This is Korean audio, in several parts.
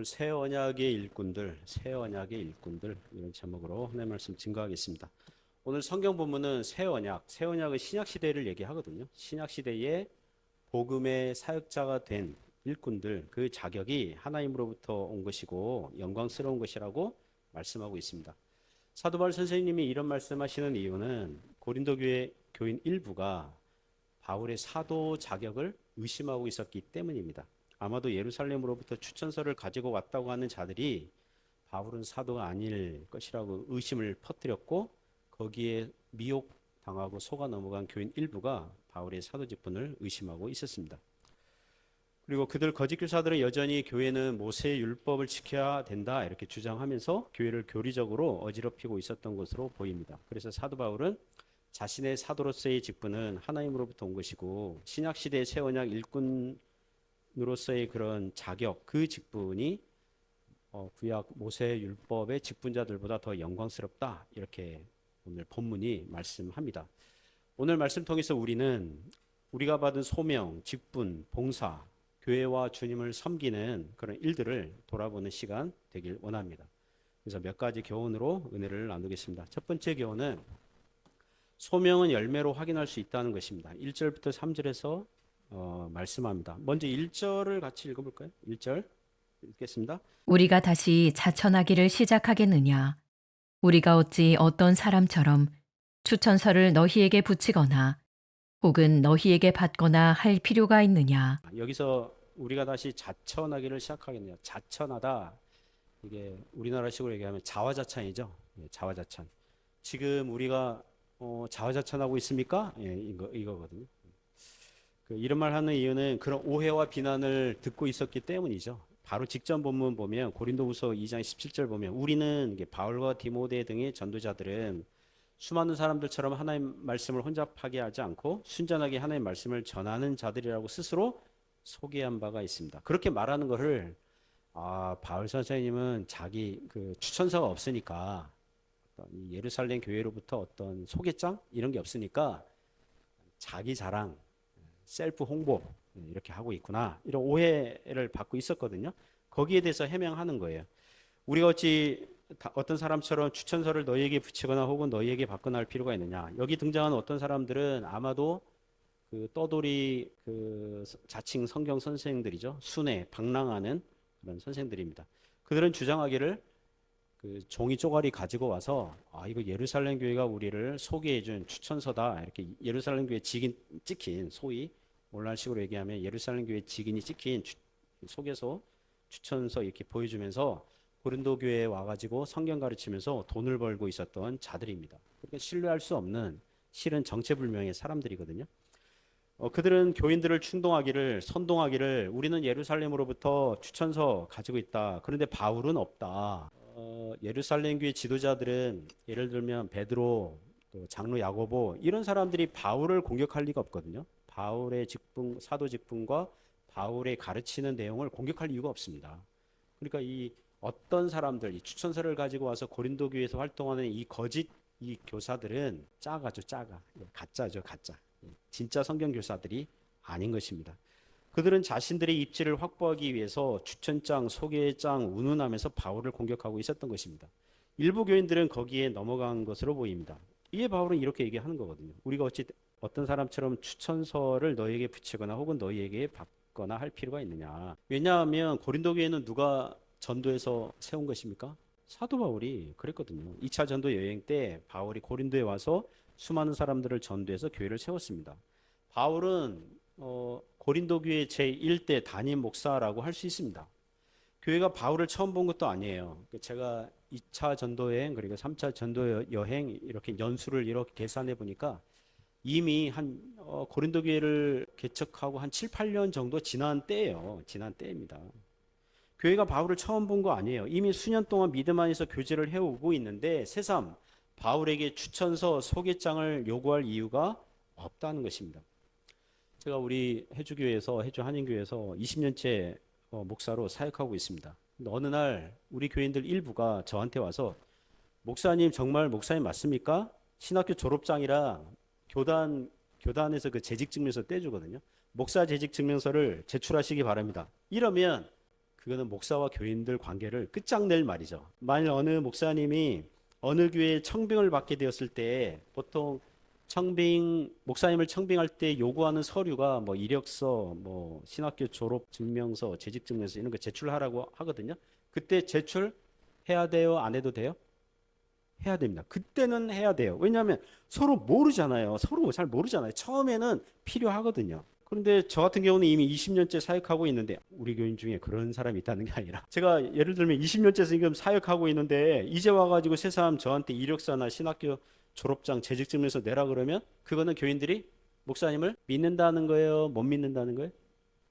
오늘 새 언약의 일꾼들, 새 언약의 일꾼들 이런 제목으로 하나님 말씀 증거하겠습니다. 오늘 성경 본문은 새 언약, 새 언약은 신약 시대를 얘기하거든요. 신약 시대에 복음의 사역자가 된 일꾼들, 그 자격이 하나님으로부터 온 것이고 영광스러운 것이라고 말씀하고 있습니다. 사도 바울 선생님이 이런 말씀하시는 이유는 고린도 교회 교인 일부가 바울의 사도 자격을 의심하고 있었기 때문입니다. 아마도 예루살렘으로부터 추천서를 가지고 왔다고 하는 자들이 바울은 사도가 아닐 것이라고 의심을 퍼뜨렸고, 거기에 미혹당하고 속아 넘어간 교인 일부가 바울의 사도 직분을 의심하고 있었습니다. 그리고 그들 거짓 교사들은 여전히 교회는 모세의 율법을 지켜야 된다 이렇게 주장하면서 교회를 교리적으로 어지럽히고 있었던 것으로 보입니다. 그래서 사도 바울은 자신의 사도로서의 직분은 하나님으로부터 온 것이고, 신약 시대의 새 언약 일꾼으로서의 그런 자격, 그 직분이 구약 모세 율법의 직분자들보다 더 영광스럽다, 이렇게 오늘 본문이 말씀합니다. 오늘 말씀 통해서 우리는 우리가 받은 소명, 직분, 봉사, 교회와 주님을 섬기는 그런 일들을 돌아보는 시간 되길 원합니다. 그래서 몇 가지 교훈으로 은혜를 나누겠습니다. 첫 번째 교훈은 소명은 열매로 확인할 수 있다는 것입니다. 1절부터 3절에서 말씀합니다. 먼저 1절을 같이 읽어볼까요? 1절 읽겠습니다. 우리가 다시 자천하기를 시작하겠느냐? 우리가 어찌 어떤 사람처럼 추천서를 너희에게 붙이거나 혹은 너희에게 받거나 할 필요가 있느냐? 여기서 우리가 다시 자천하기를 시작하겠네요. 자천하다, 이게 우리나라식으로 얘기하면 자화자찬이죠. 예, 자화자찬. 지금 우리가 자화자찬하고 있습니까? 예, 이거거든요. 이런 말 하는 이유는 그런 오해와 비난을 듣고 있었기 때문이죠. 바로 직전 본문 보면 고린도후서 2장 17절 보면 우리는 이게 바울과 디모데 등의 전도자들은 수많은 사람들처럼 하나님 말씀을 혼잡하게 하지 않고 순전하게 하나님 말씀을 전하는 자들이라고 스스로 소개한 바가 있습니다. 그렇게 말하는 것을 바울 선생님은 자기 그 추천서가 없으니까, 어떤 예루살렘 교회로부터 어떤 소개장 이런 게 없으니까 자기 자랑, 셀프 홍보 이렇게 하고 있구나, 이런 오해를 받고 있었거든요. 거기에 대해서 해명하는 거예요. 우리가 어찌 어떤 사람처럼 추천서를 너희에게 붙이거나 혹은 너희에게 받거나 할 필요가 있느냐. 여기 등장하는 어떤 사람들은 아마도 그 떠돌이 그 자칭 성경 선생들이죠. 순회 방랑하는 그런 선생들입니다. 그들은 주장하기를 그 종이 쪼가리 가지고 와서 이거 예루살렘 교회가 우리를 소개해준 추천서다, 이렇게 예루살렘 교회 직인 찍힌, 소위 오늘날식으로 얘기하면 예루살렘 교회 직인이 찍힌 소개서, 추천서 이렇게 보여주면서 고린도 교회에 와가지고 성경 가르치면서 돈을 벌고 있었던 자들입니다. 그러니까 신뢰할 수 없는, 실은 정체불명의 사람들이거든요. 그들은 교인들을 충동하기를, 선동하기를 우리는 예루살렘으로부터 추천서 가지고 있다, 그런데 바울은 없다. 예루살렘 교회 지도자들은 예를 들면 베드로, 또 장로 야고보, 이런 사람들이 바울을 공격할 리가 없거든요. 바울의 직분, 사도 직분과 바울의 가르치는 내용을 공격할 이유가 없습니다. 그러니까 이 어떤 사람들, 이 추천서를 가지고 와서 고린도 교회에서 활동하는 이 거짓 이 교사들은 짜가죠, 짜가. 가짜죠, 가짜. 진짜 성경 교사들이 아닌 것입니다. 그들은 자신들의 입지를 확보하기 위해서 추천장, 소개장 운운하면서 바울을 공격하고 있었던 것입니다. 일부 교인들은 거기에 넘어간 것으로 보입니다. 이에 바울은 이렇게 얘기하는 거거든요. 우리가 어찌 어떤 사람처럼 추천서를 너희에게 붙이거나 혹은 너희에게 받거나 할 필요가 있느냐. 왜냐하면 고린도 교회는 누가 전도해서 세운 것입니까? 사도 바울이 그랬거든요. 2차 전도 여행 때 바울이 고린도에 와서 수많은 사람들을 전도해서 교회를 세웠습니다. 바울은 고린도 교회 제1대 담임 목사라고 할 수 있습니다. 교회가 바울을 처음 본 것도 아니에요. 제가 2차 전도 여행 그리고 3차 전도 여행 이렇게 연수를 이렇게 계산해 보니까 이미 한 고린도 교회를 개척하고 한 7, 8년 정도 지난 때예요. 지난 때입니다. 교회가 바울을 처음 본 거 아니에요. 이미 수년 동안 믿음 안에서 교제를 해오고 있는데 새삼 바울에게 추천서, 소개장을 요구할 이유가 없다는 것입니다. 제가 우리 해주교회에서, 해주 한인교회에서 20년째 목사로 사역하고 있습니다. 근데 어느 날 우리 교인들 일부가 저한테 와서 목사님, 정말 목사님 맞습니까? 신학교 졸업장이랑 교단에서 그 재직 증명서 떼주거든요. 목사 재직 증명서를 제출하시기 바랍니다. 이러면 그거는 목사와 교인들 관계를 끝장낼 말이죠. 만일 어느 목사님이 어느 교회에 청빙을 받게 되었을 때 보통 목사님을 청빙할 때 요구하는 서류가 뭐 이력서, 뭐 신학교 졸업 증명서, 재직 증명서 이런 거 제출하라고 하거든요. 그때 제출해야 돼요? 안 해도 돼요? 해야 됩니다. 그때는 해야 돼요. 왜냐하면 서로 모르잖아요. 서로 잘 모르잖아요. 처음에는 필요하거든요. 그런데 저 같은 경우는 이미 20년째 사역하고 있는데 우리 교인 중에 그런 사람이 있다는 게 아니라 제가 예를 들면 20년째 지금 사역하고 있는데 이제 와가지고 새 사람 저한테 이력서나 신학교 졸업장 재직증명서 내라 그러면 그거는 교인들이 목사님을 믿는다는 거예요? 못 믿는다는 거예요?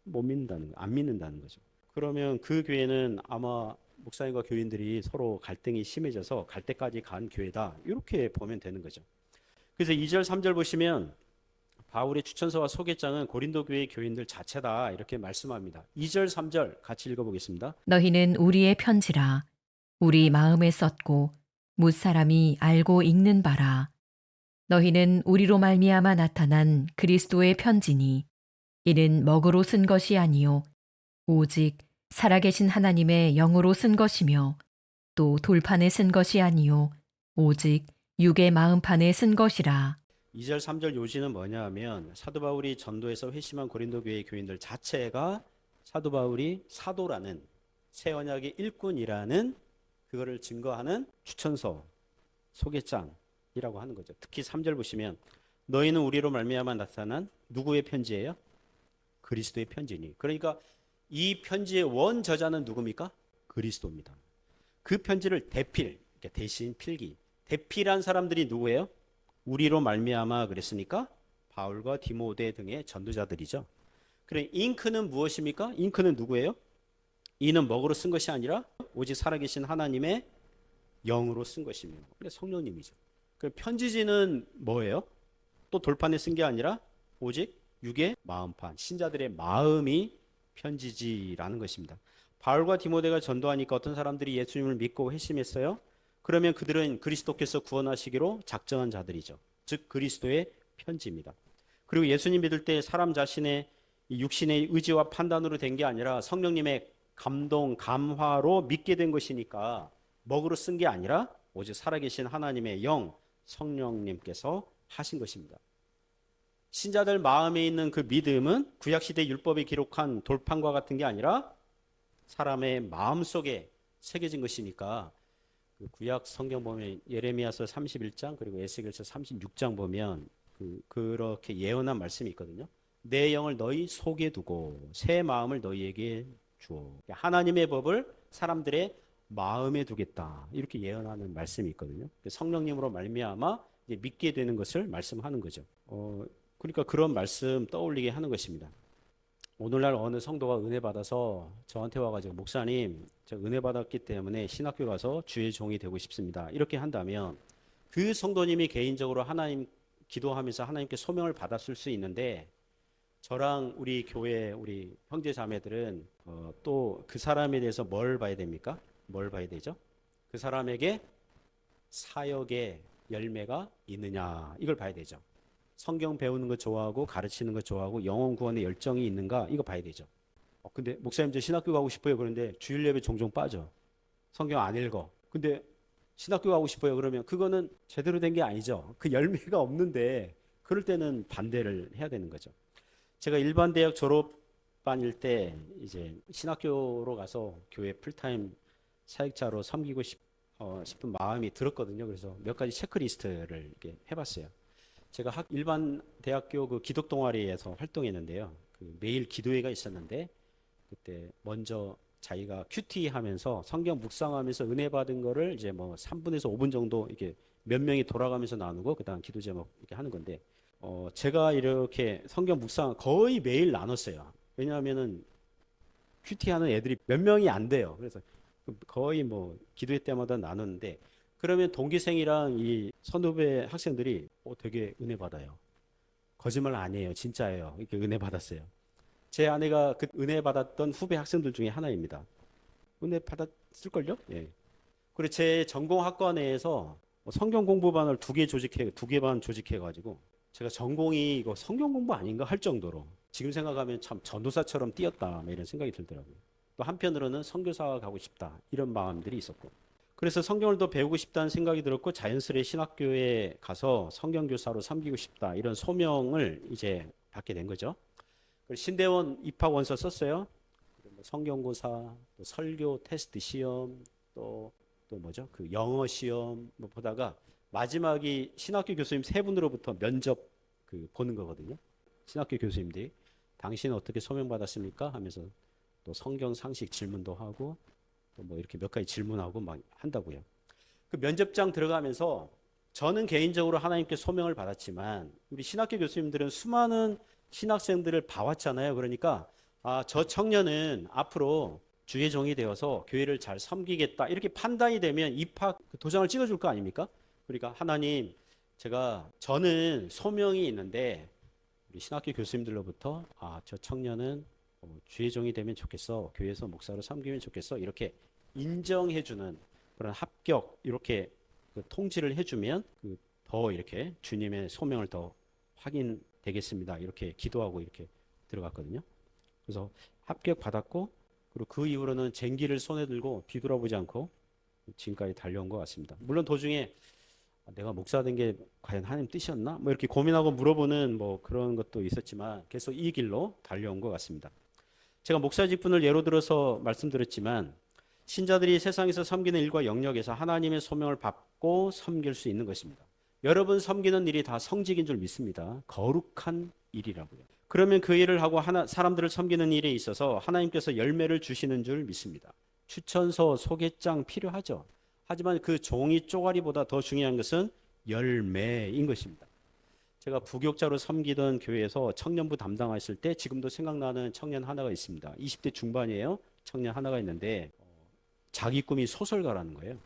못 믿는다는 거예요. 안 믿는다는 거죠. 그러면 그 교회는 아마 목사님과 교인들이 서로 갈등이 심해져서 갈 때까지 간 교회다. 이렇게 보면 되는 거죠. 그래서 2절, 3절 보시면 바울의 추천서와 소개장은 고린도 교회 교인들 자체다. 이렇게 말씀합니다. 2절, 3절 같이 읽어보겠습니다. 너희는 우리의 편지라. 우리 마음에 썼고 뭇 사람이 알고 읽는 바라. 너희는 우리로 말미암아 나타난 그리스도의 편지니 이는 먹으로 쓴 것이 아니요 오직 살아계신 하나님의 영으로 쓴 것이며 또 돌판에 쓴 것이 아니요 오직 육의 마음판에 쓴 것이라. 2절, 3절 요지는 뭐냐 하면 사도 바울이 전도에서 회심한 고린도 교회 교인들 자체가 사도 바울이 사도라는 새 언약의 일꾼이라는 그거를 증거하는 추천서, 소개장이라고 하는 거죠. 특히 3절 보시면 너희는 우리로 말미암아 나타난 누구의 편지예요? 그리스도의 편지니. 그러니까 이 편지의 원 저자는 누굽니까? 그리스도입니다. 그 편지를 대신 필기. 대필한 사람들이 누구예요? 우리로 말미암아 그랬으니까 바울과 디모데 등의 전도자들이죠. 그래 잉크는 무엇입니까? 잉크는 누구예요? 이는 먹으로 쓴 것이 아니라 오직 살아계신 하나님의 영으로 쓴 것이며 그래 성령님이죠. 그 편지지는 뭐예요? 또 돌판에 쓴 게 아니라 오직 육의 마음판, 신자들의 마음이 편지지라는 것입니다. 바울과 디모데가 전도하니까 어떤 사람들이 예수님을 믿고 회심했어요? 그러면 그들은 그리스도께서 구원하시기로 작정한 자들이죠. 즉 그리스도의 편지입니다. 그리고 예수님 믿을 때 사람 자신의 육신의 의지와 판단으로 된 게 아니라 성령님의 감동, 감화로 믿게 된 것이니까 먹으로 쓴 게 아니라 오직 살아계신 하나님의 영, 성령님께서 하신 것입니다. 신자들 마음에 있는 그 믿음은 구약시대 율법에 기록한 돌판과 같은 게 아니라 사람의 마음속에 새겨진 것이니까 그 구약 성경 보면 예레미야서 31장 그리고 에스겔서 36장 보면 그렇게 예언한 말씀이 있거든요. 내 영을 너희 속에 두고 새 마음을 너희에게 주어. 하나님의 법을 사람들의 마음에 두겠다. 이렇게 예언하는 말씀이 있거든요. 성령님으로 말미암아 이제 믿게 되는 것을 말씀하는 거죠. 그러니까 그런 말씀 떠올리게 하는 것입니다. 오늘날 어느 성도가 은혜 받아서 저한테 와가지고 목사님 저 은혜 받았기 때문에 신학교 가서 주의 종이 되고 싶습니다. 이렇게 한다면 그 성도님이 개인적으로 하나님 기도하면서 하나님께 소명을 받았을 수 있는데 저랑 우리 교회 우리 형제 자매들은 또 그 사람에 대해서 뭘 봐야 됩니까? 뭘 봐야 되죠? 그 사람에게 사역의 열매가 있느냐 이걸 봐야 되죠. 성경 배우는 거 좋아하고 가르치는 거 좋아하고 영혼 구원의 열정이 있는가 이거 봐야 되죠. 근데 목사님 저 신학교 가고 싶어요. 그런데 주일 예배 종종 빠져. 성경 안 읽어. 근데 신학교 가고 싶어요. 그러면 그거는 제대로 된 게 아니죠. 그 열매가 없는데 그럴 때는 반대를 해야 되는 거죠. 제가 일반 대학 졸업반일 때 이제 신학교로 가서 교회 풀타임 사역자로 섬기고 싶은 마음이 들었거든요. 그래서 몇 가지 체크리스트를 이렇게 해봤어요. 제가 일반 대학교 그 기독 동아리에서 활동했는데요. 그 매일 기도회가 있었는데 그때 먼저 자기가 큐티 하면서 성경 묵상하면서 은혜 받은 거를 이제 뭐 3분에서 5분 정도 이렇게 몇 명이 돌아가면서 나누고 그다음 기도 제목 이렇게 하는 건데 제가 이렇게 성경 묵상 거의 매일 나눴어요. 왜냐하면은 큐티하는 애들이 몇 명이 안 돼요. 그래서 거의 뭐 기도회 때마다 나누는데 그러면 동기생이랑 이 선후배 학생들이 되게 은혜 받아요. 거짓말 아니에요. 진짜예요. 이렇게 은혜 받았어요. 제 아내가 그 은혜 받았던 후배 학생들 중에 하나입니다. 은혜 받았을걸요? 예. 그리고 제 전공학과 내에서 성경 공부반을 2개 반 조직해가지고 제가 전공이 이거 성경 공부 아닌가 할 정도로 지금 생각하면 참 전도사처럼 뛰었다 이런 생각이 들더라고요. 또 또 한편으로는 선교사가 가고 싶다 이런 마음들이 있었고, 그래서 성경을 더 배우고 싶다는 생각이 들었고 자연스레 신학교에 가서 성경교사로 섬기고 싶다 이런 소명을 이제 받게 된 거죠. 신대원 입학 원서 썼어요. 성경고사, 또 설교 테스트 시험, 또 뭐죠? 그 영어 시험 뭐 보다가 마지막이 신학교 교수님 세 분으로부터 면접 보는 거거든요. 신학교 교수님들이 당신은 어떻게 소명받았습니까? 하면서 또 성경 상식 질문도 하고 또 뭐 이렇게 몇 가지 질문하고 막 한다고요. 그 면접장 들어가면서 저는 개인적으로 하나님께 소명을 받았지만 우리 신학교 교수님들은 수많은 신학생들을 봐왔잖아요. 그러니까 저 청년은 앞으로 주의 종이 되어서 교회를 잘 섬기겠다 이렇게 판단이 되면 입학 도장을 찍어줄 거 아닙니까? 그러니까 하나님, 저는 소명이 있는데 우리 신학교 교수님들로부터 저 청년은 주의 종이 되면 좋겠어, 교회에서 목사로 섬기면 좋겠어 이렇게 인정해주는 그런 합격 이렇게 통지를 해주면 더 이렇게 주님의 소명을 더 확인되겠습니다 이렇게 기도하고 이렇게 들어갔거든요. 그래서 합격 받았고, 그리고 그 이후로는 쟁기를 손에 들고 뒤돌아보지 않고 지금까지 달려온 것 같습니다. 물론 도중에 내가 목사 된 게 과연 하나님 뜻이었나? 뭐 이렇게 고민하고 물어보는 뭐 그런 것도 있었지만 계속 이 길로 달려온 것 같습니다. 제가 목사 직분을 예로 들어서 말씀드렸지만 신자들이 세상에서 섬기는 일과 영역에서 하나님의 소명을 받고 섬길 수 있는 것입니다. 여러분 섬기는 일이 다 성직인 줄 믿습니다. 거룩한 일이라고요. 그러면 그 일을 하고 사람들을 섬기는 일에 있어서 하나님께서 열매를 주시는 줄 믿습니다. 추천서, 소개장 필요하죠. 하지만 그 종이 쪼가리보다 더 중요한 것은 열매인 것입니다. 제가 부교육자로 섬기던 교회에서 청년부 담당했을 때 지금도 생각나는 청년 하나가 있습니다. 20대 중반이에요. 청년 하나가 있는데 자기 꿈이 소설가라는 거예요.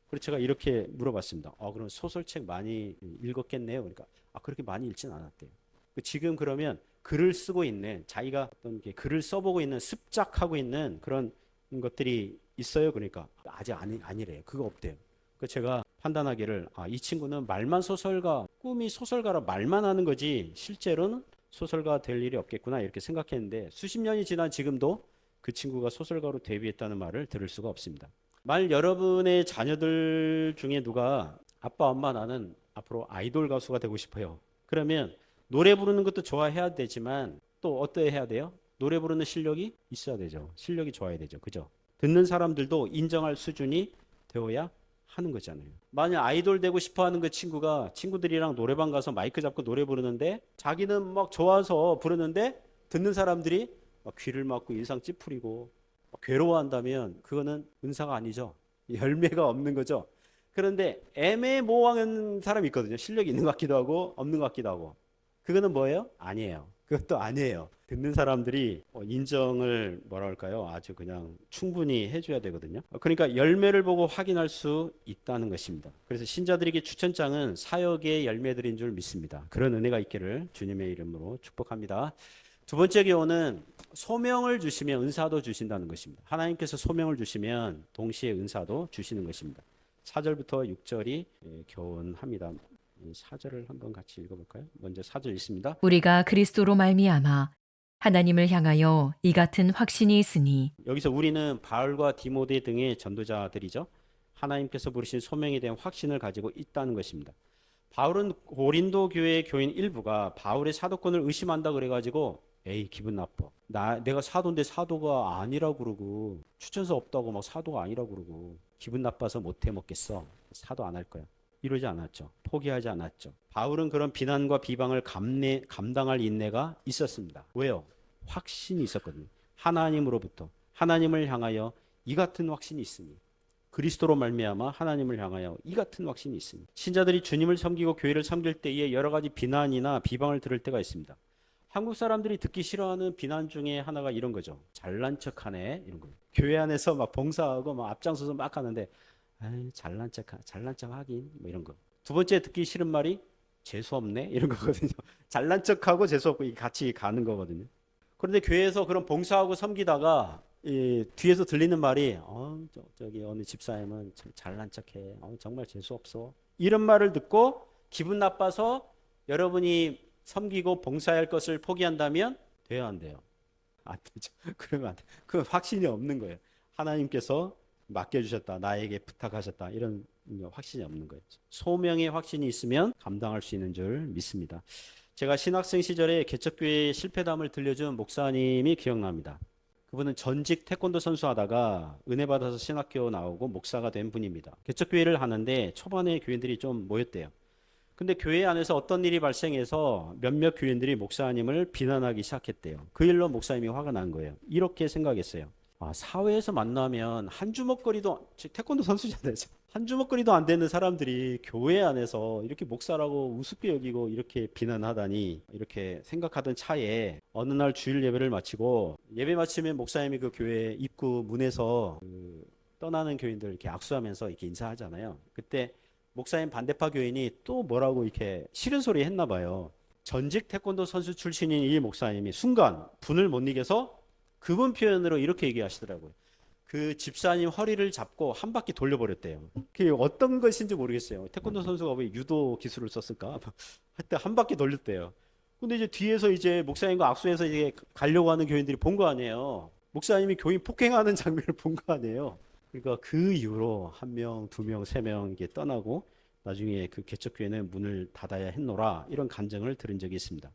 그래서 제가 이렇게 물어봤습니다. 그럼 소설책 많이 읽었겠네요. 그러니까 그렇게 많이 읽지는 않았대요. 지금 그러면 글을 쓰고 있는, 자기가 어떤 게 글을 써보고 있는, 습작하고 있는 그런 것들이 있어요. 그러니까 아직 아니래요. 그거 없대요. 제가 판단하기를 이 친구는 말만 소설가, 꿈이 소설가라 말만 하는 거지 실제로는 소설가 될 일이 없겠구나 이렇게 생각했는데 수십 년이 지난 지금도 그 친구가 소설가로 데뷔했다는 말을 들을 수가 없습니다. 만일 여러분의 자녀들 중에 누가 아빠 엄마 나는 앞으로 아이돌 가수가 되고 싶어요. 그러면 노래 부르는 것도 좋아해야 되지만 또 어떠해야 돼요? 노래 부르는 실력이 있어야 되죠. 실력이 좋아야 되죠. 그죠? 듣는 사람들도 인정할 수준이 되어야 하는 거잖아요. 만약 아이돌 되고 싶어 하는 그 친구가 친구들이랑 노래방 가서 마이크 잡고 노래 부르는데 자기는 막 좋아서 부르는데 듣는 사람들이 막 귀를 막고 인상 찌푸리고 막 괴로워한다면 그거는 은사가 아니죠. 열매가 없는 거죠. 그런데 애매모호한 사람이 있거든요. 실력이 있는 것 같기도 하고 없는 것 같기도 하고. 그거는 뭐예요? 아니에요. 그것도 아니에요. 듣는 사람들이 인정을 뭐랄까요? 아주 그냥 충분히 해줘야 되거든요. 그러니까 열매를 보고 확인할 수 있다는 것입니다. 그래서 신자들에게 추천장은 사역의 열매들인 줄 믿습니다. 그런 은혜가 있기를 주님의 이름으로 축복합니다. 두 번째 교훈은 소명을 주시면 은사도 주신다는 것입니다. 하나님께서 소명을 주시면 동시에 은사도 주시는 것입니다. 4절부터 6절이 교훈합니다. 4절을 한번 같이 읽어볼까요? 먼저 4절 있습니다. 우리가 그리스도로 말미암아 하나님을 향하여 이 같은 확신이 있으니. 여기서 우리는 바울과 디모데 등의 전도자들이죠. 하나님께서 부르신 소명에 대한 확신을 가지고 있다는 것입니다. 바울은 고린도 교회 교인 일부가 바울의 사도권을 의심한다 그래가지고 에이 기분 나빠. 내가 사도인데 사도가 아니라고 그러고 추천서 없다고 막 사도가 아니라고 그러고 기분 나빠서 못해 먹겠어. 사도 안 할 거야. 이러지 않았죠. 포기하지 않았죠. 바울은 그런 비난과 비방을 감당할 인내가 있었습니다. 왜요? 확신이 있었거든요. 하나님으로부터 하나님을 향하여 이 같은 확신이 있으니 그리스도로 말미암아 하나님을 향하여 이 같은 확신이 있습니다. 신자들이 주님을 섬기고 교회를 섬길 때에 여러 가지 비난이나 비방을 들을 때가 있습니다. 한국 사람들이 듣기 싫어하는 비난 중에 하나가 이런 거죠. 잘난 척하네 이런 거. 교회 안에서 막 봉사하고 막 앞장서서 막 하는데 잘난 척 하긴 뭐 이런 거. 두 번째 듣기 싫은 말이 재수 없네 이런 거거든요. 잘난 척하고 재수 없고 같이 가는 거거든요. 그런데 교회에서 그런 봉사하고 섬기다가 뒤에서 들리는 말이 저기 어느 집사님은 참 잘난 척해. 정말 재수 없어. 이런 말을 듣고 기분 나빠서 여러분이 섬기고 봉사할 것을 포기한다면 돼야 안 돼요. 안 되죠. 그러면 안 돼. 그 확신이 없는 거예요. 하나님께서 맡겨주셨다, 나에게 부탁하셨다, 이런 확신이 없는 거예요. 소명의 확신이 있으면 감당할 수 있는 줄 믿습니다. 제가 신학생 시절에 개척교회 실패담을 들려준 목사님이 기억납니다. 그분은 전직 태권도 선수 하다가 은혜 받아서 신학교 나오고 목사가 된 분입니다. 개척교회를 하는데 초반에 교인들이 좀 모였대요. 근데 교회 안에서 어떤 일이 발생해서 몇몇 교인들이 목사님을 비난하기 시작했대요. 그 일로 목사님이 화가 난 거예요. 이렇게 생각했어요. 아, 사회에서 만나면 한 주먹거리도, 태권도 선수잖아요. 한 주먹거리도 안 되는 사람들이 교회 안에서 이렇게 목사라고 우습게 여기고 이렇게 비난하다니, 이렇게 생각하던 차에 어느 날 주일 예배를 마치고, 예배 마치면 목사님이 그 교회 입구 문에서 떠나는 교인들 이렇게 악수하면서 이렇게 인사하잖아요. 그때 목사님 반대파 교인이 또 뭐라고 이렇게 싫은 소리 했나 봐요. 전직 태권도 선수 출신인 이 목사님이 순간 분을 못 이겨서 그분 표현으로 이렇게 얘기하시더라고요. 그 집사님 허리를 잡고 한 바퀴 돌려버렸대요. 그게 어떤 것인지 모르겠어요. 태권도 선수가 왜 유도 기술을 썼을까? 하여튼 한 바퀴 돌렸대요. 근데 이제 뒤에서 이제 목사님과 악수해서 이제 가려고 하는 교인들이 본 거 아니에요. 목사님이 교인 폭행하는 장면을 본 거 아니에요. 그러니까 그 이후로 한 명, 두 명, 세 명 이게 떠나고 나중에 그 개척교회는 문을 닫아야 했노라, 이런 간증을 들은 적이 있습니다.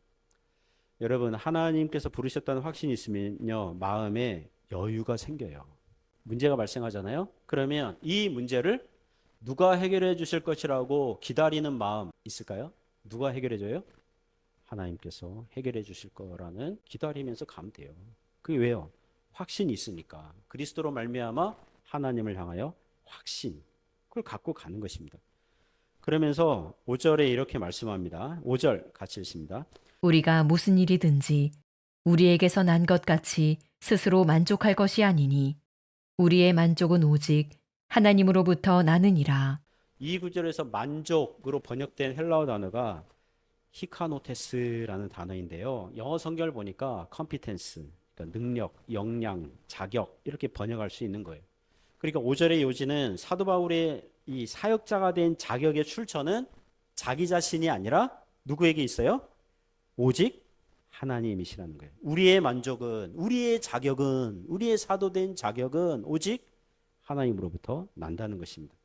여러분, 하나님께서 부르셨다는 확신이 있으면요, 마음에 여유가 생겨요. 문제가 발생하잖아요. 그러면 이 문제를 누가 해결해 주실 것이라고 기다리는 마음 있을까요? 누가 해결해 줘요? 하나님께서 해결해 주실 거라는 기다리면서 가면 돼요. 그게 왜요? 확신이 있으니까. 그리스도로 말미암아 하나님을 향하여 확신, 그걸 갖고 가는 것입니다. 그러면서 5절에 이렇게 말씀합니다. 5절 같이 읽습니다. 우리가 무슨 일이든지 우리에게서 난 것 같이 스스로 만족할 것이 아니니 우리의 만족은 오직 하나님으로부터 나느니라. 이 구절에서 만족으로 번역된 헬라어 단어가 히카노테스라는 단어인데요. 영어 성경을 보니까 컴피텐스, 그러니까 능력, 역량, 자격, 이렇게 번역할 수 있는 거예요. 그러니까 5절의 요지는 사도 바울의 이 사역자가 된 자격의 출처는 자기 자신이 아니라 누구에게 있어요? 오직 하나님이시라는 거예요. 우리의 만족은, 우리의 자격은, 우리의 사도된 자격은 오직 하나님으로부터 난다는 것입니다.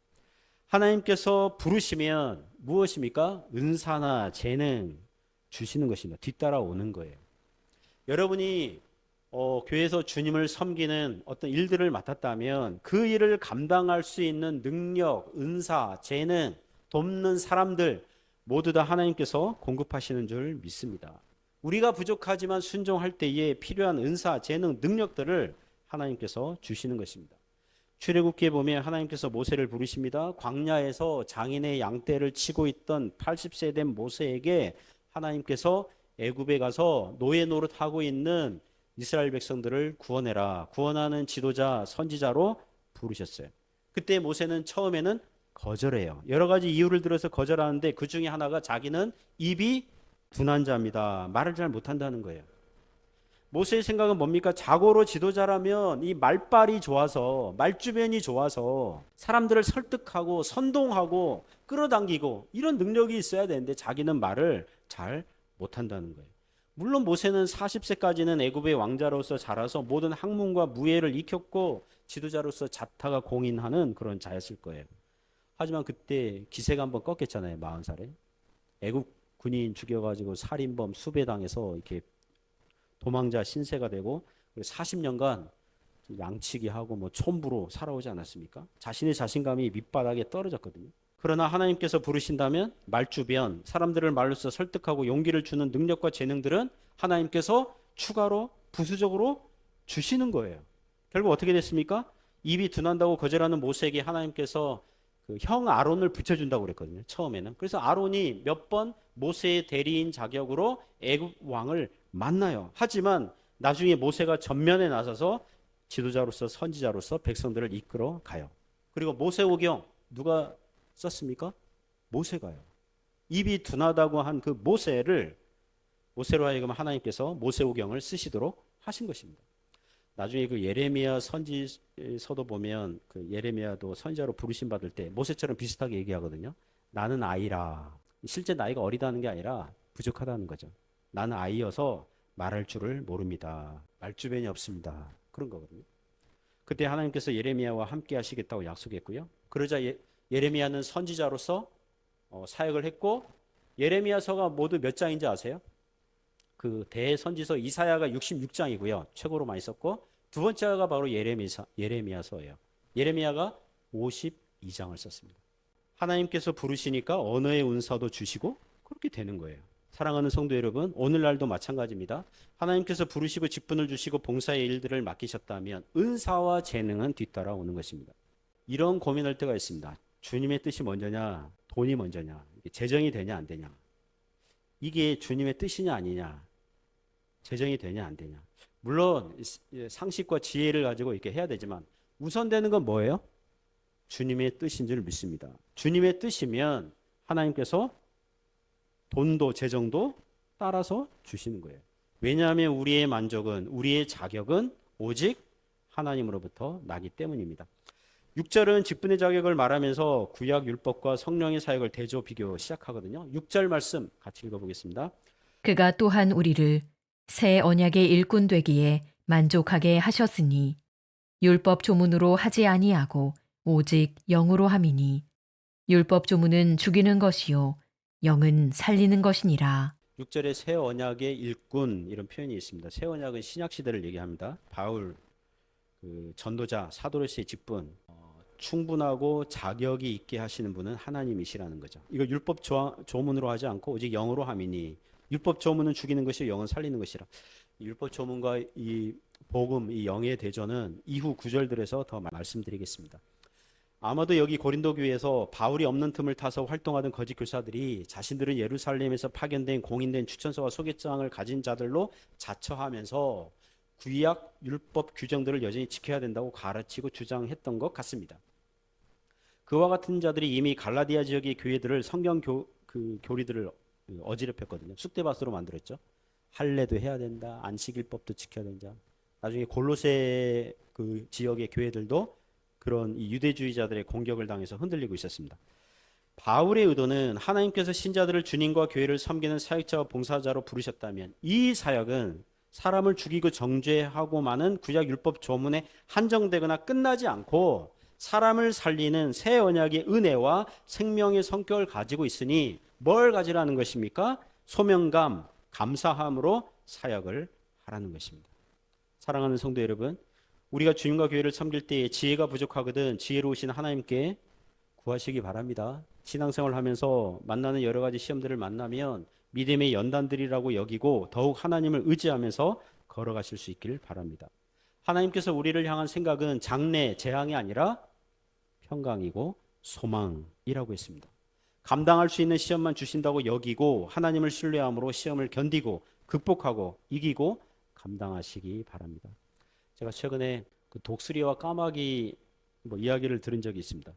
하나님께서 부르시면 무엇입니까? 은사나 재능 주시는 것입니다. 뒤따라오는 거예요. 여러분이 교회에서 주님을 섬기는 어떤 일들을 맡았다면 그 일을 감당할 수 있는 능력, 은사, 재능, 돕는 사람들 모두 다 하나님께서 공급하시는 줄 믿습니다. 우리가 부족하지만 순종할 때에 필요한 은사, 재능, 능력들을 하나님께서 주시는 것입니다. 출애굽기에 보면 하나님께서 모세를 부르십니다. 광야에서 장인의 양떼를 치고 있던 80세 된 모세에게 하나님께서 애굽에 가서 노예 노릇하고 있는 이스라엘 백성들을 구원해라, 구원하는 지도자, 선지자로 부르셨어요. 그때 모세는 처음에는 거절해요. 여러 가지 이유를 들어서 거절하는데 그 중에 하나가 자기는 입이 둔한 자입니다. 말을 잘 못한다는 거예요. 모세의 생각은 뭡니까? 자고로 지도자라면 이 말빨이 좋아서, 말주변이 좋아서 사람들을 설득하고 선동하고 끌어당기고 이런 능력이 있어야 되는데 자기는 말을 잘 못한다는 거예요. 물론 모세는 40세까지는 애굽의 왕자로서 자라서 모든 학문과 무예를 익혔고 지도자로서 자타가 공인하는 그런 자였을 거예요. 하지만 그때 기세가 한번 꺾였잖아요. 40살에. 애굽 군인 죽여가지고 살인범 수배당해서 이렇게 도망자 신세가 되고 40년간 양치기 하고 뭐 촌부로 살아오지 않았습니까? 자신의 자신감이 밑바닥에 떨어졌거든요. 그러나 하나님께서 부르신다면 말주변, 사람들을 말로써 설득하고 용기를 주는 능력과 재능들은 하나님께서 추가로 부수적으로 주시는 거예요. 결국 어떻게 됐습니까? 입이 둔한다고 거절하는 모세에게 하나님께서 그 형 아론을 붙여준다고 그랬거든요. 처음에는. 그래서 아론이 몇 번 모세의 대리인 자격으로 애굽 왕을 만나요. 하지만 나중에 모세가 전면에 나서서 지도자로서 선지자로서 백성들을 이끌어 가요. 그리고 모세오경 누가 썼습니까? 모세가요. 입이 둔하다고 한 그 모세로 하여금 하나님께서 모세오경을 쓰시도록 하신 것입니다. 나중에 그 예레미야 선지서도 보면 그 예레미야도 선지자로 부르심 받을 때 모세처럼 비슷하게 얘기하거든요. 나는 아이라. 실제 나이가 어리다는 게 아니라 부족하다는 거죠. 나는 아이여서 말할 줄을 모릅니다. 말주변이 없습니다. 그런 거거든요. 그때 하나님께서 예레미야와 함께 하시겠다고 약속했고요. 그러자 예레미야는 선지자로서 사역을 했고, 예레미야서가 모두 몇 장인지 아세요? 그 대선지서 이사야가 66장이고요. 최고로 많이 썼고, 두 번째가 바로 예레미야서예요. 예레미야가 52장을 썼습니다. 하나님께서 부르시니까 언어의 은사도 주시고 그렇게 되는 거예요. 사랑하는 성도 여러분, 오늘날도 마찬가지입니다. 하나님께서 부르시고 직분을 주시고 봉사의 일들을 맡기셨다면 은사와 재능은 뒤따라오는 것입니다. 이런 고민할 때가 있습니다. 주님의 뜻이 먼저냐, 돈이 먼저냐, 재정이 되냐 안 되냐, 이게 주님의 뜻이냐 아니냐, 재정이 되냐 안 되냐. 물론 상식과 지혜를 가지고 이렇게 해야 되지만 우선되는 건 뭐예요? 주님의 뜻인 줄 믿습니다. 주님의 뜻이면 하나님께서 돈도 재정도 따라서 주시는 거예요. 왜냐하면 우리의 만족은, 우리의 자격은 오직 하나님으로부터 나기 때문입니다. 6절은 직분의 자격을 말하면서 구약 율법과 성령의 사역을 대조 비교 시작하거든요. 6절 말씀 같이 읽어보겠습니다. 그가 또한 우리를 새 언약의 일꾼 되기에 만족하게 하셨으니 율법 조문으로 하지 아니하고 오직 영으로 함이니 율법 조문은 죽이는 것이요 영은 살리는 것이니라. 6절에 새 언약의 일꾼 이런 표현이 있습니다. 새 언약은 신약 시대를 얘기합니다. 바울 그 전도자 사도로서의 직분, 충분하고 자격이 있게 하시는 분은 하나님이시라는 거죠. 이거 율법 조문으로 하지 않고 오직 영으로 함이니, 율법 조문은 죽이는 것이요 영은 살리는 것이라. 율법 조문과 이 복음, 이 영의 대조는 이후 구절들에서 더 말씀드리겠습니다. 아마도 여기 고린도 교회에서 바울이 없는 틈을 타서 활동하던 거짓 교사들이 자신들은 예루살렘에서 파견된 공인된 추천서와 소개장을 가진 자들로 자처하면서 구약 율법 규정들을 여전히 지켜야 된다고 가르치고 주장했던 것 같습니다. 그와 같은 자들이 이미 갈라디아 지역의 교회들을 성경 교리들을 어지럽혔거든요. 쑥대밭으로 만들었죠. 할례도 해야 된다, 안식일법도 지켜야 된다. 나중에 골로새 그 지역의 교회들도 그런 이 유대주의자들의 공격을 당해서 흔들리고 있었습니다. 바울의 의도는 하나님께서 신자들을 주님과 교회를 섬기는 사역자와 봉사자로 부르셨다면 이 사역은 사람을 죽이고 정죄하고 마는 구약 율법 조문에 한정되거나 끝나지 않고 사람을 살리는 새 언약의 은혜와 생명의 성격을 가지고 있으니 뭘 가지라는 것입니까? 소명감, 감사함으로 사역을 하라는 것입니다. 사랑하는 성도 여러분, 우리가 주님과 교회를 섬길 때에 지혜가 부족하거든 지혜로우신 하나님께 구하시기 바랍니다. 신앙생활을 하면서 만나는 여러 가지 시험들을 만나면 믿음의 연단들이라고 여기고 더욱 하나님을 의지하면서 걸어가실 수 있기를 바랍니다. 하나님께서 우리를 향한 생각은 장래, 재앙이 아니라 평강이고 소망이라고 했습니다. 감당할 수 있는 시험만 주신다고 여기고 하나님을 신뢰함으로 시험을 견디고 극복하고 이기고 감당하시기 바랍니다. 제가 최근에 그 독수리와 까마귀 이야기를 들은 적이 있습니다.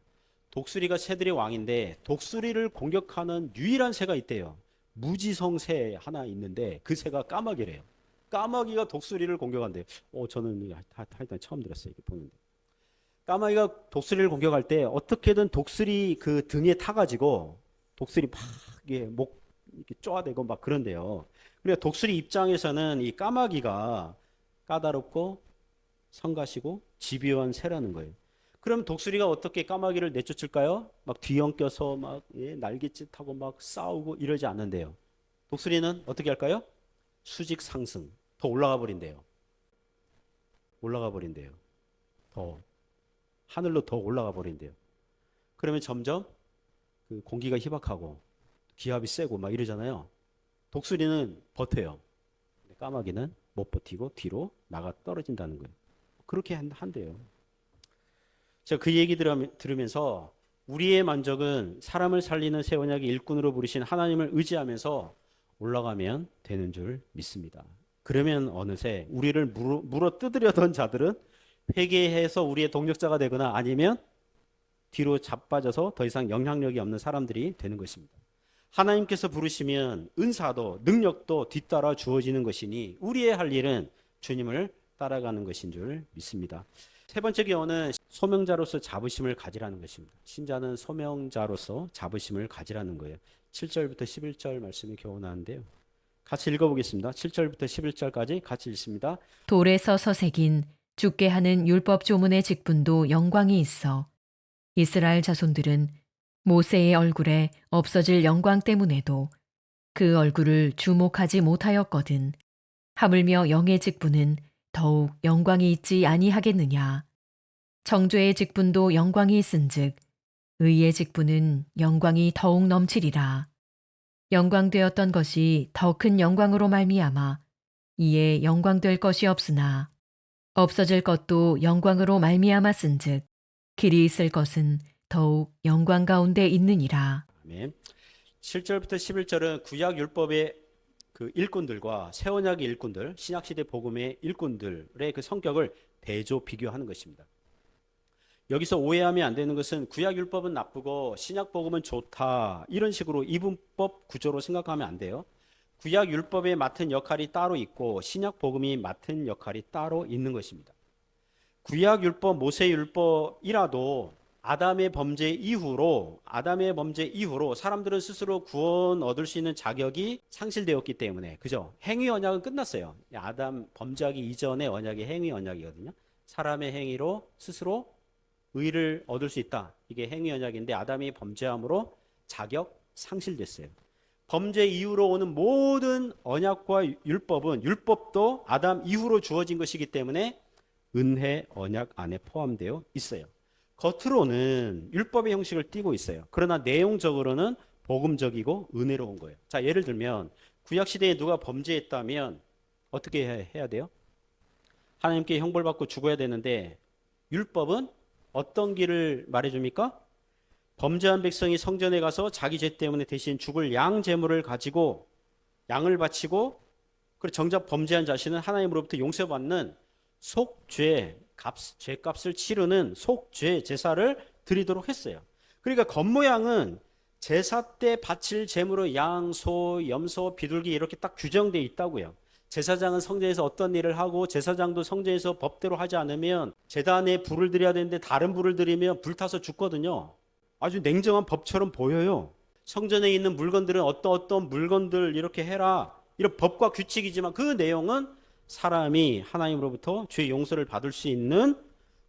독수리가 새들의 왕인데 독수리를 공격하는 유일한 새가 있대요. 무지성 새 하나 있는데 그 새가 까마귀래요. 까마귀가 독수리를 공격한대요. 저는 하여튼 처음 들었어요. 이렇게 보는데. 까마귀가 독수리를 공격할 때 어떻게든 독수리 그 등에 타가지고 독수리 막 목 이렇게 쪼아대고 막 그런데요. 그러니까 독수리 입장에서는 이 까마귀가 까다롭고 성가시고 집요한 새라는 거예요. 그럼 독수리가 어떻게 까마귀를 내쫓을까요? 막 뒤엉켜서 막 날갯짓하고 막 싸우고 이러지 않는데요. 독수리는 어떻게 할까요? 수직 상승, 더 올라가 버린대요. 올라가 버린대요. 더 하늘로 더 올라가 버린대요. 그러면 점점 그 공기가 희박하고 기압이 세고 막 이러잖아요. 독수리는 버텨요. 까마귀는 못 버티고 뒤로 나가 떨어진다는 거예요. 그렇게 한대요. 제가 그 얘기 들으면서 우리의 만족은 사람을 살리는 새 언약의 일꾼으로 부르신 하나님을 의지하면서 올라가면 되는 줄 믿습니다. 그러면 어느새 우리를 물어 뜯으려던 자들은 회개해서 우리의 동력자가 되거나 아니면 뒤로 자빠져서 더 이상 영향력이 없는 사람들이 되는 것입니다. 하나님께서 부르시면 은사도 능력도 뒤따라 주어지는 것이니 우리의 할 일은 주님을 따라가는 것인 줄 믿습니다. 세 번째 교훈은 소명자로서 자부심을 가지라는 것입니다. 신자는 소명자로서 자부심을 가지라는 거예요. 7절부터 11절 말씀이 교훈하는데요. 같이 읽어보겠습니다. 7절부터 11절까지 같이 읽습니다. 돌에 서서 새긴 죽게 하는 율법 조문의 직분도 영광이 있어 이스라엘 자손들은 모세의 얼굴에 없어질 영광 때문에도 그 얼굴을 주목하지 못하였거든. 하물며 영의 직분은 더욱 영광이 있지 아니하겠느냐. 정죄의 직분도 영광이 있은즉 의의 직분은 영광이 더욱 넘치리라. 영광되었던 것이 더 큰 영광으로 말미암아 이에 영광될 것이 없으나 없어질 것도 영광으로 말미암았은즉 길이 있을 것은 더욱 영광 가운데 있느니라. 아멘. 7절부터 11절은 구약 율법의 그 일꾼들과 새 언약의 일꾼들, 신약 시대 복음의 일꾼들의 그 성격을 대조 비교하는 것입니다. 여기서 오해하면 안 되는 것은 구약 율법은 나쁘고 신약 복음은 좋다 이런 식으로 이분법 구조로 생각하면 안 돼요. 구약 율법에 맡은 역할이 따로 있고 신약 복음이 맡은 역할이 따로 있는 것입니다. 구약 율법, 모세 율법이라도 아담의 범죄 이후로 사람들은 스스로 구원 얻을 수 있는 자격이 상실되었기 때문에, 그죠? 행위 언약은 끝났어요. 아담 범죄하기 이전의 언약이 행위 언약이거든요. 사람의 행위로 스스로 의를 얻을 수 있다. 이게 행위 언약인데 아담이 범죄함으로 자격 상실됐어요. 범죄 이후로 오는 모든 언약과 율법도 아담 이후로 주어진 것이기 때문에 은혜 언약 안에 포함되어 있어요. 겉으로는 율법의 형식을 띠고 있어요. 그러나 내용적으로는 복음적이고 은혜로운 거예요. 자, 예를 들면 구약 시대에 누가 범죄했다면 어떻게 해야 돼요? 하나님께 형벌받고 죽어야 되는데 율법은 어떤 길을 말해줍니까? 범죄한 백성이 성전에 가서 자기 죄 때문에 대신 죽을 양 제물을 가지고 양을 바치고 그리고 정작 범죄한 자신은 하나님으로부터 용서받는 죄값을 치르는 속죄 제사를 드리도록 했어요. 그러니까 겉모양은 제사 때 바칠 제물로 양, 소, 염소, 비둘기 이렇게 딱 규정되어 있다고요. 제사장은 성전에서 어떤 일을 하고 제사장도 성전에서 법대로 하지 않으면 제단에 불을 드려야 되는데 다른 불을 드리면 불타서 죽거든요. 아주 냉정한 법처럼 보여요. 성전에 있는 물건들은 어떤 물건들 이렇게 해라 이런 법과 규칙이지만 그 내용은 사람이 하나님으로부터 죄 용서를 받을 수 있는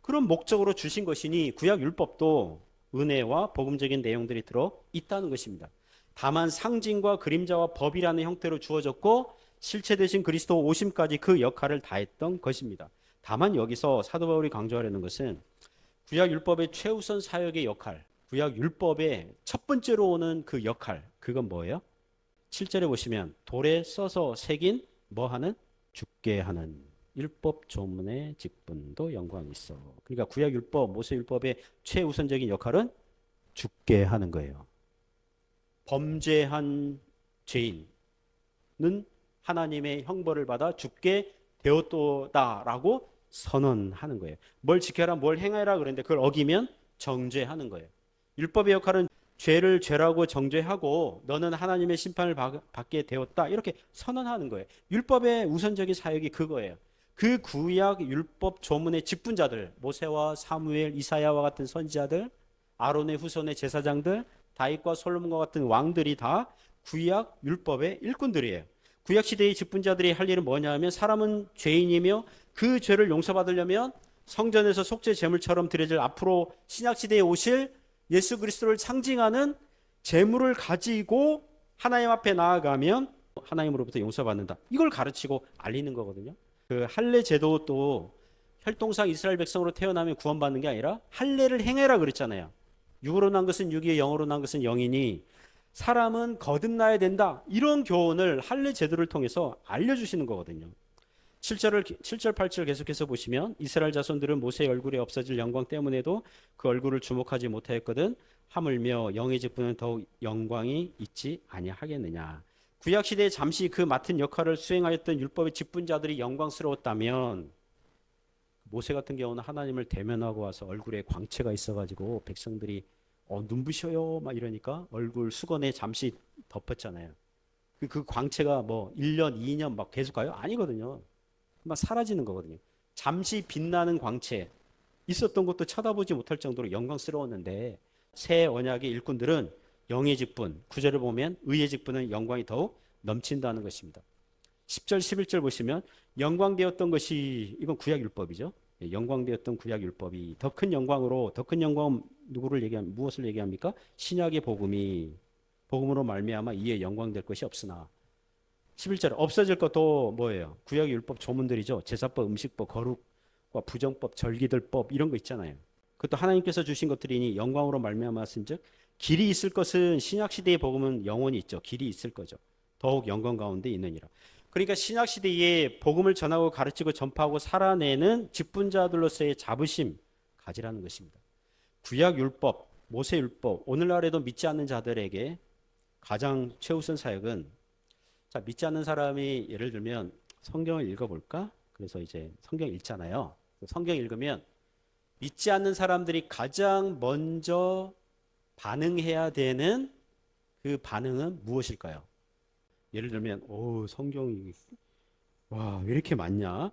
그런 목적으로 주신 것이니 구약 율법도 은혜와 복음적인 내용들이 들어 있다는 것입니다. 다만 상징과 그림자와 법이라는 형태로 주어졌고 실체 되신 그리스도 오심까지 그 역할을 다했던 것입니다. 다만 여기서 사도 바울이 강조하려는 것은 구약 율법의 최우선 사역의 역할, 구약 율법의 첫 번째로 오는 그 역할, 그건 뭐예요? 7절에 보시면 돌에 써서 새긴 뭐 하는? 죽게 하는 율법 조문의 직분도 영광이 있어. 그러니까 구약 율법, 모세 율법의 최우선적인 역할은 죽게 하는 거예요. 범죄한 죄인은 하나님의 형벌을 받아 죽게 되었다라고 선언하는 거예요. 뭘 지켜라, 뭘 행해라 그랬는데 그걸 어기면 정죄하는 거예요. 율법의 역할은 죄를 죄라고 정죄하고 너는 하나님의 심판을 받게 되었다 이렇게 선언하는 거예요. 율법의 우선적인 사역이 그거예요. 그 구약 율법 조문의 직분자들, 모세와 사무엘, 이사야와 같은 선지자들, 아론의 후손의 제사장들, 다윗과 솔로몬과 같은 왕들이 다 구약 율법의 일꾼들이에요. 구약 시대의 직분자들이 할 일은 뭐냐 하면 사람은 죄인이며 그 죄를 용서받으려면 성전에서 속죄 제물처럼 드려질 앞으로 신약 시대에 오실 예수 그리스도를 상징하는 제물을 가지고 하나님 앞에 나아가면 하나님으로부터 용서받는다. 이걸 가르치고 알리는 거거든요. 그 할례 제도도 혈통상 이스라엘 백성으로 태어나면 구원받는 게 아니라 할례를 행해라 그랬잖아요. 육으로 난 것은 육이, 영으로 난 것은 영이니 사람은 거듭나야 된다. 이런 교훈을 할례 제도를 통해서 알려주시는 거거든요. 7절, 8절 계속해서 보시면 이스라엘 자손들은 모세의 얼굴에 없어질 영광 때문에도 그 얼굴을 주목하지 못하였거든 하물며 영의 직분은 더욱 영광이 있지 아니하겠느냐. 구약시대에 잠시 그 맡은 역할을 수행하였던 율법의 직분자들이 영광스러웠다면 모세 같은 경우는 하나님을 대면하고 와서 얼굴에 광채가 있어가지고 백성들이 눈부셔요 막 이러니까 얼굴 수건에 잠시 덮었잖아요. 그 광채가 뭐 1년, 2년 막 계속 가요? 아니거든요. 막 사라지는 거거든요. 잠시 빛나는 광채 있었던 것도 쳐다보지 못할 정도로 영광스러웠는데 새 언약의 일꾼들은 영의 직분, 구절을 보면 의의 직분은 영광이 더욱 넘친다는 것입니다. 10절 11절 보시면 영광되었던 것이, 이건 구약율법이죠. 예, 영광되었던 구약율법이 더 큰 영광으로, 더 큰 영광은 무엇을 얘기합니까? 신약의 복음으로 말미암아 이에 영광될 것이 없으나, 11절 없어질 것도 뭐예요? 구약의 율법 조문들이죠. 제사법, 음식법, 거룩과 부정법, 절기들법 이런 거 있잖아요. 그것도 하나님께서 주신 것들이니 영광으로 말미암았은즉 길이 있을 것은, 신약 시대의 복음은 영원히 있죠. 길이 있을 거죠. 더욱 영광 가운데 있느니라. 그러니까 신약 시대에 복음을 전하고 가르치고 전파하고 살아내는 직분자들로서의 자부심 가지라는 것입니다. 구약 율법, 모세 율법, 오늘날에도 믿지 않는 자들에게 가장 최우선 사역은, 자, 믿지 않는 사람이 예를 들면 성경을 읽어볼까? 그래서 이제 성경 읽잖아요. 성경 읽으면 믿지 않는 사람들이 가장 먼저 반응해야 되는 그 반응은 무엇일까요? 예를 들면, 오, 성경이, 와, 왜 이렇게 많냐?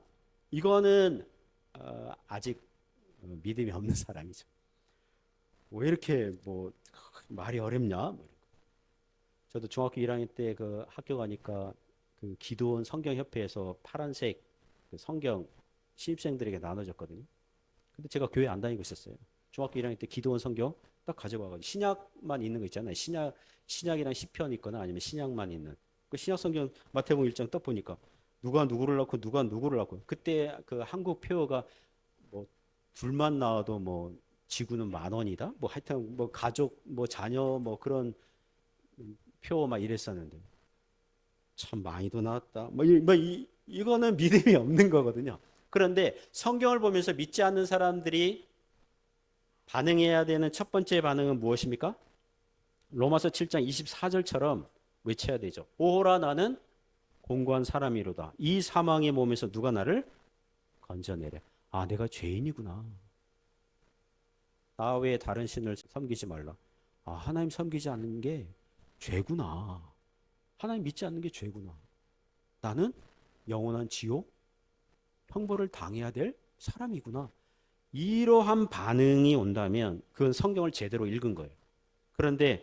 이거는 아직 믿음이 없는 사람이죠. 왜 이렇게 뭐 말이 어렵냐? 뭐 이런 거. 저도 중학교 1학년 때 그 학교 가니까 그 기도원 성경협회에서 파란색 그 성경 신입생들에게 나눠줬거든요. 근데 제가 교회 안 다니고 있었어요. 중학교 1학년 때 기도원 성경 딱 가지고 와가지고 신약만 있는 거 있잖아요. 신약이랑 시편 있거나 아니면 신약만 있는 그 신약 성경 마태복음 1장 딱 보니까 누가 누구를 낳고 누가 누구를 낳고, 그때 그 한국 표어가 뭐 둘만 나와도 뭐 지구는 10,000원이다. 뭐 하여튼 뭐 가족 뭐 자녀 뭐 그런 표 막 이랬었는데 참 많이도 나왔다. 이거는 믿음이 없는 거거든요. 그런데 성경을 보면서 믿지 않는 사람들이 반응해야 되는 첫 번째 반응은 무엇입니까? 로마서 7장 24절처럼 외쳐야 되죠. 오호라 나는 공고한 사람이로다. 이 사망의 몸에서 누가 나를 건져내랴. 아, 내가 죄인이구나. 나 외에 다른 신을 섬기지 말라. 아, 하나님 섬기지 않는 게 죄구나. 하나님 믿지 않는 게 죄구나. 나는 영원한 지옥, 형벌을 당해야 될 사람이구나. 이러한 반응이 온다면 그건 성경을 제대로 읽은 거예요. 그런데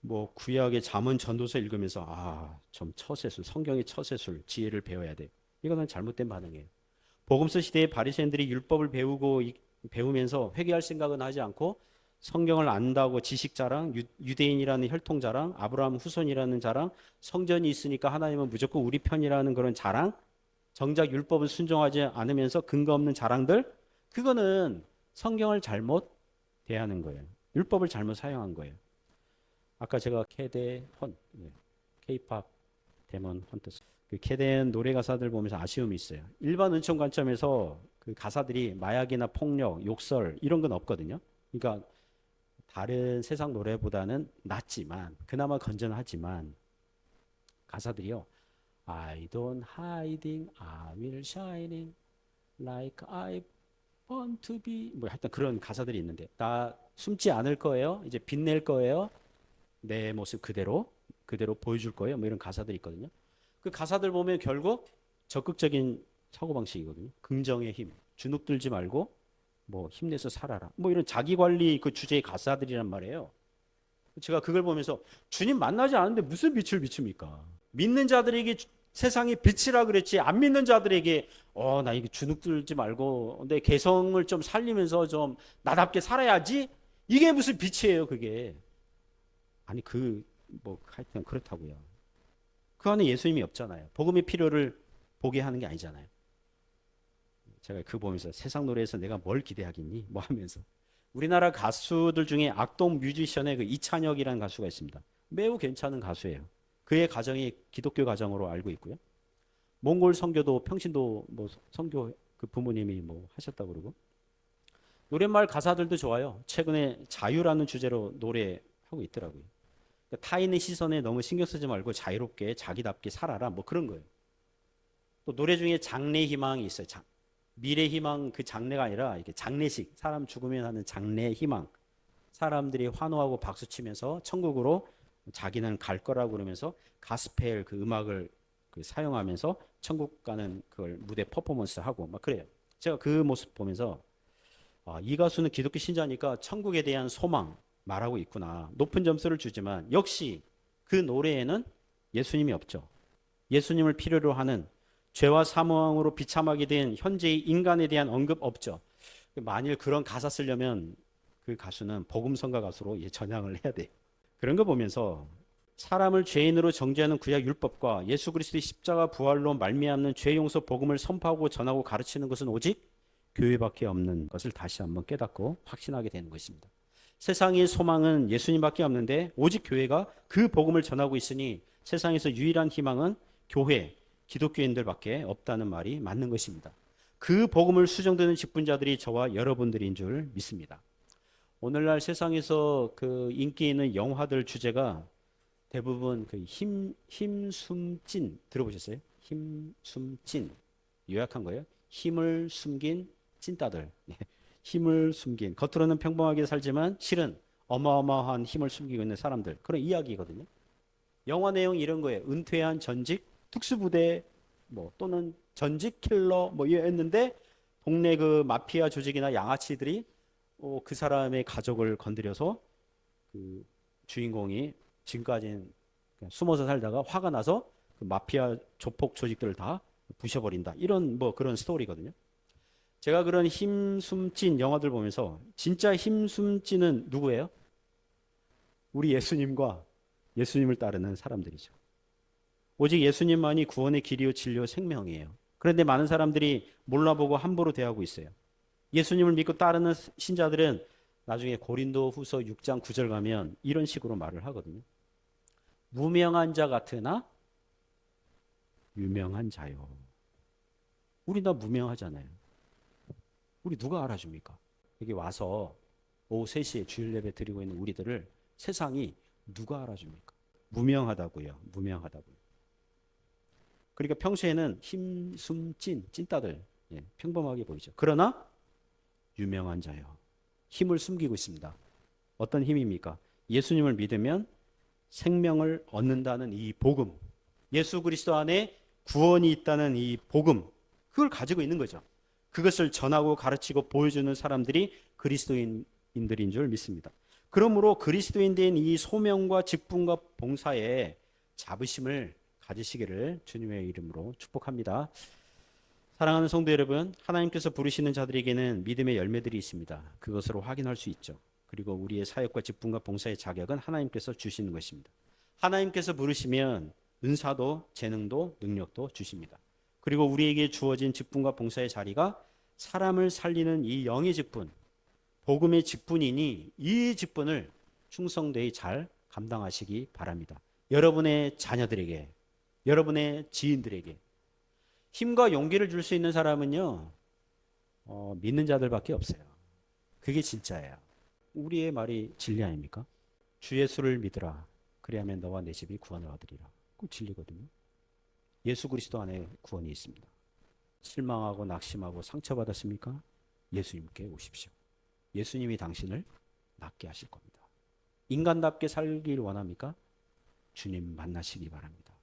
뭐 구약의 잠언 전도서 읽으면서 좀 처세술, 성경의 처세술, 지혜를 배워야 돼. 이거는 잘못된 반응이에요. 복음서 시대의 바리새인들이 율법을 배우면서 회개할 생각은 하지 않고 성경을 안다고 지식 자랑, 유대인이라는 혈통 자랑, 아브라함 후손이라는 자랑, 성전이 있으니까 하나님은 무조건 우리 편이라는 그런 자랑, 정작 율법을 순종하지 않으면서 근거 없는 자랑들, 그거는 성경을 잘못 대하는 거예요. 율법을 잘못 사용한 거예요. 아까 제가 캐대헌, K-팝 데몬 헌터스, 그 캐대헌 노래 가사들 보면서 아쉬움이 있어요. 일반 은총 관점에서 그 가사들이 마약이나 폭력, 욕설 이런 건 없거든요. 그러니까 다른 세상 노래보다는 낫지만, 그나마 건전하지만 가사들이요. I don't hiding, I will shining like I want to be. 뭐 하여튼 그런 가사들이 있는데, 나 숨지 않을 거예요. 이제 빛낼 거예요. 내 모습 그대로 보여줄 거예요. 뭐 이런 가사들이 있거든요. 그 가사들 보면 결국 적극적인 사고방식이거든요. 긍정의 힘, 주눅들지 말고 뭐 힘내서 살아라. 뭐 이런 자기관리 그 주제의 가사들이란 말이에요. 제가 그걸 보면서 주님 만나지 않은데 무슨 빛을 비춥니까? 믿는 자들에게 세상이 빛이라 그랬지, 안 믿는 자들에게 나 이거 주눅들지 말고 내 개성을 좀 살리면서 좀 나답게 살아야지, 이게 무슨 빛이에요 그게. 아니 뭐 하여튼 그렇다고요. 그 안에 예수님이 없잖아요. 복음의 필요를 보게 하는 게 아니잖아요. 제가 그거 보면서 세상 노래에서 내가 뭘 기대하겠니? 뭐 하면서. 우리나라 가수들 중에 악동 뮤지션의 그 이찬혁이라는 가수가 있습니다. 매우 괜찮은 가수예요. 그의 가정이 기독교 가정으로 알고 있고요. 몽골 선교도, 평신도 뭐 선교 그 부모님이 뭐 하셨다고 그러고. 노랫말 가사들도 좋아요. 최근에 자유라는 주제로 노래하고 있더라고요. 그러니까 타인의 시선에 너무 신경 쓰지 말고 자유롭게 자기답게 살아라, 뭐 그런 거예요. 또 노래 중에 장래 희망이 있어요. 미래 희망, 그 장래가 아니라 이렇게 장례식, 사람 죽으면 하는 장래 희망. 사람들이 환호하고 박수 치면서 천국으로 자기는 갈 거라고 그러면서 가스펠 그 음악을 사용하면서 천국 가는 그걸 무대 퍼포먼스 하고 막 그래요. 제가 그 모습 보면서 이 가수는 기독교 신자니까 천국에 대한 소망 말하고 있구나. 높은 점수를 주지만 역시 그 노래에는 예수님이 없죠. 예수님을 필요로 하는 죄와 사망으로 비참하게 된 현재의 인간에 대한 언급 없죠. 만일 그런 가사 쓰려면 그 가수는 복음성가 가수로 전향을 해야 돼요. 그런 거 보면서 사람을 죄인으로 정죄하는 구약 율법과 예수 그리스도의 십자가 부활로 말미암는 죄 용서 복음을 선포하고 전하고 가르치는 것은 오직 교회밖에 없는 것을 다시 한번 깨닫고 확신하게 되는 것입니다. 세상의 소망은 예수님밖에 없는데 오직 교회가 그 복음을 전하고 있으니 세상에서 유일한 희망은 교회, 기독교인들밖에 없다는 말이 맞는 것입니다. 그 복음을 수정되는 직분자들이 저와 여러분들인 줄 믿습니다. 오늘날 세상에서 그 인기 있는 영화들 주제가 대부분 그 힘숨찐 들어보셨어요? 힘숨찐 요약한 거예요. 힘을 숨긴 찐따들. 힘을 숨긴 겉으로는 평범하게 살지만 실은 어마어마한 힘을 숨기고 있는 사람들 그런 이야기거든요. 영화 내용 이런 거예요. 은퇴한 전직 특수부대 뭐 또는 전직 킬러 뭐 이랬는데 동네 그 마피아 조직이나 양아치들이 그 사람의 가족을 건드려서 그 주인공이 지금까지는 그냥 숨어서 살다가 화가 나서 그 마피아 조폭 조직들을 다 부셔버린다. 이런 뭐 그런 스토리거든요. 제가 그런 힘숨찐 영화들 보면서 진짜 힘숨찐은 누구예요? 우리 예수님과 예수님을 따르는 사람들이죠. 오직 예수님만이 구원의 길이요 진리요 생명이에요. 그런데 많은 사람들이 몰라보고 함부로 대하고 있어요. 예수님을 믿고 따르는 신자들은 나중에 고린도 후서 6장 9절 가면 이런 식으로 말을 하거든요. 무명한 자 같으나 유명한 자요. 우리 다 무명하잖아요. 우리 누가 알아줍니까? 여기 와서 오후 3시에 주일 예배 드리고 있는 우리들을 세상이 누가 알아줍니까? 무명하다고요. 무명하다고요. 그러니까 평소에는 힘숨찐 찐따들 평범하게 보이죠. 그러나 유명한 자요. 힘을 숨기고 있습니다. 어떤 힘입니까? 예수님을 믿으면 생명을 얻는다는 이 복음, 예수 그리스도 안에 구원이 있다는 이 복음, 그걸 가지고 있는 거죠. 그것을 전하고 가르치고 보여주는 사람들이 그리스도인들인 줄 믿습니다. 그러므로 그리스도인된 이 소명과 직분과 봉사에 자부심을 가지시기를 주님의 이름으로 축복합니다. 사랑하는 성도 여러분, 하나님께서 부르시는 자들에게는 믿음의 열매들이 있습니다. 그것으로 확인할 수 있죠. 그리고 우리의 사역과 직분과 봉사의 자격은 하나님께서 주시는 것입니다. 하나님께서 부르시면 은사도 재능도 능력도 주십니다. 그리고 우리에게 주어진 직분과 봉사의 자리가 사람을 살리는 이 영의 직분, 복음의 직분이니 이 직분을 충성되이 잘 감당하시기 바랍니다. 여러분의 자녀들에게, 여러분의 지인들에게 힘과 용기를 줄 수 있는 사람은요, 믿는 자들밖에 없어요. 그게 진짜예요. 우리의 말이 진리 아닙니까? 주 예수를 믿으라. 그리하면 너와 내 집이 구원을 얻으리라. 그 진리거든요. 예수 그리스도 안에 구원이 있습니다. 실망하고 낙심하고 상처받았습니까? 예수님께 오십시오. 예수님이 당신을 낫게 하실 겁니다. 인간답게 살길 원합니까? 주님 만나시기 바랍니다.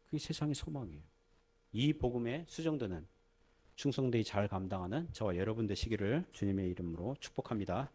그게 세상의 소망이에요. 이 복음에 수정되는 충성되이 잘 감당하는 저와 여러분 되시기를 주님의 이름으로 축복합니다.